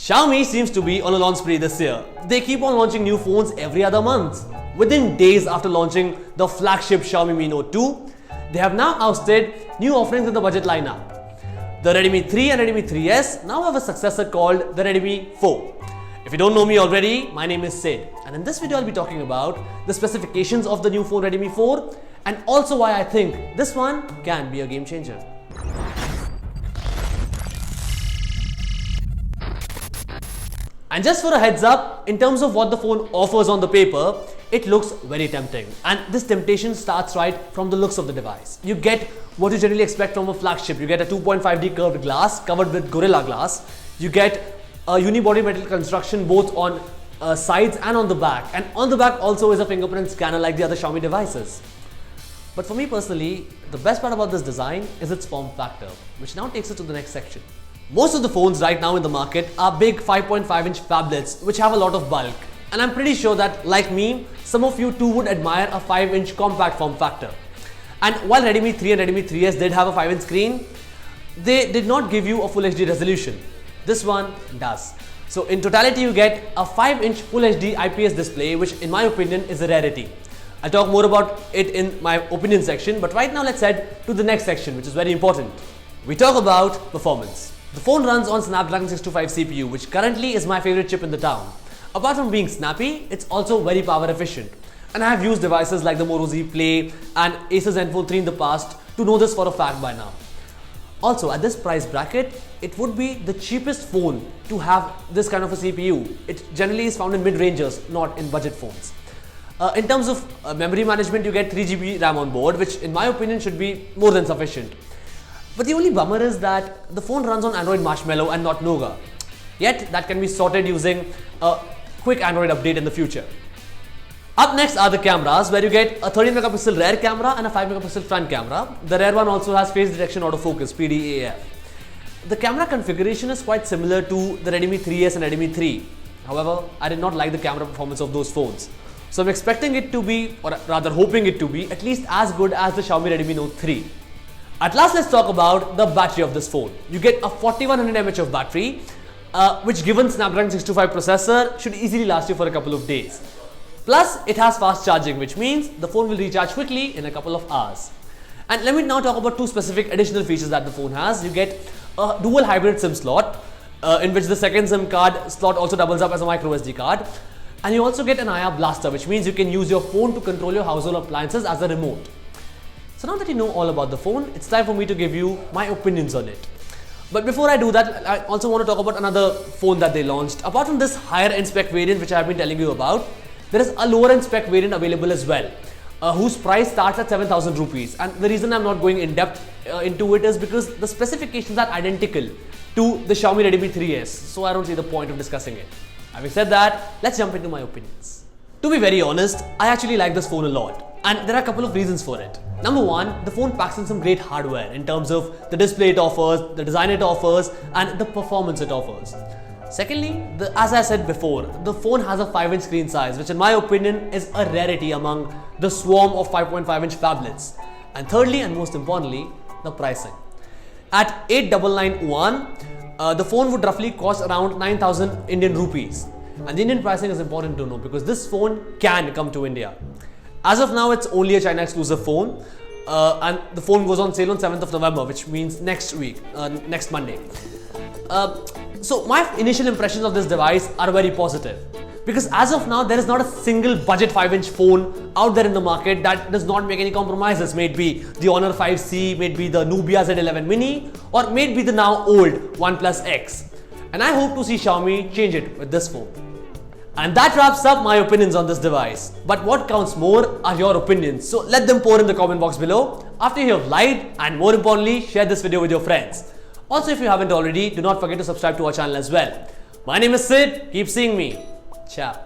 Xiaomi seems to be on a launch spree this year. They keep on launching new phones every other month. Within days after launching the flagship Xiaomi Mi Note 2, they have now ousted new offerings in the budget lineup. The Redmi 3 and Redmi 3S now have a successor called the Redmi 4. If you don't know me already, my name is Sid, and in this video I'll be talking about the specifications of the new phone Redmi 4 and also why I think this one can be a game changer. And just for a heads up, in terms of what the phone offers on the paper, it looks very tempting. And this temptation starts right from the looks of the device. You get what you generally expect from a flagship. You get a 2.5D curved glass covered with Gorilla Glass. You get a unibody metal construction both on sides and on the back. And on the back also is a fingerprint scanner like the other Xiaomi devices. But for me personally, the best part about this design is its form factor, which now takes us to the next section. Most of the phones right now in the market are big 5.5-inch phablets which have a lot of bulk, and I'm pretty sure that, like me, some of you too would admire a 5-inch compact form factor. And while Redmi 3 and Redmi 3S did have a 5-inch screen, they did not give you a Full HD resolution. This one does. So in totality you get a 5-inch Full HD IPS display, which in my opinion is a rarity. I'll talk more about it in my opinion section, but right now let's head to the next section, which is very important. We talk about performance. The phone runs on Snapdragon 625 CPU, which currently is my favorite chip in the town. Apart from being snappy, it's also very power efficient. And I have used devices like the Moto Z Play and Acer Zenfone 3 in the past to know this for a fact by now. Also, at this price bracket, it would be the cheapest phone to have this kind of a CPU. It generally is found in mid-rangers, not in budget phones. In terms of memory management, you get 3GB RAM on board, which in my opinion should be more than sufficient. But the only bummer is that the phone runs on Android Marshmallow and not Nougat. Yet, that can be sorted using a quick Android update in the future. Up next are the cameras, where you get a 30MP rear camera and a 5MP front camera. The rear one also has face detection autofocus, PDAF. The camera configuration is quite similar to the Redmi 3S and Redmi 3. However, I did not like the camera performance of those phones. So I'm expecting it to be, or rather hoping it to be, at least as good as the Xiaomi Redmi Note 3. At last, let's talk about the battery of this phone. You get a 4100 mAh of battery, which given Snapdragon 625 processor should easily last you for a couple of days. Plus, it has fast charging, which means the phone will recharge quickly in a couple of hours. And let me now talk about two specific additional features that the phone has. You get a dual hybrid SIM slot, in which the second SIM card slot also doubles up as a micro SD card. And you also get an IR blaster, which means you can use your phone to control your household appliances as a remote. So now that you know all about the phone, it's time for me to give you my opinions on it. But before I do that, I also want to talk about another phone that they launched. Apart from this higher end spec variant which I have been telling you about, there is a lower end spec variant available as well, whose price starts at 7,000 rupees. And the reason I'm not going in depth into it is because the specifications are identical to the Xiaomi Redmi 3S, so I don't see the point of discussing it. Having said that, let's jump into my opinions. To be very honest, I actually like this phone a lot. And there are a couple of reasons for it. Number one, the phone packs in some great hardware in terms of the display it offers, the design it offers, and the performance it offers. Secondly, as I said before, the phone has a 5-inch screen size, which in my opinion is a rarity among the swarm of 5.5-inch phablets. And thirdly, and most importantly, the pricing. At 8,991, the phone would roughly cost around 9,000 Indian rupees. And the Indian pricing is important to know because this phone can come to India. As of now, it's only a China exclusive phone, and the phone goes on sale on 7th of November, which means next week, next Monday. So my initial impressions of this device are very positive because as of now, there is not a single budget 5-inch phone out there in the market that does not make any compromises. May it be the Honor 5C, may it be the Nubia Z11 Mini, or may it be the now old OnePlus X. And I hope to see Xiaomi change it with this phone. And that wraps up my opinions on this device. But what counts more are your opinions. So let them pour in the comment box below after you have liked and more importantly, share this video with your friends. Also, if you haven't already, do not forget to subscribe to our channel as well. My name is Sid. Keep seeing me. Ciao.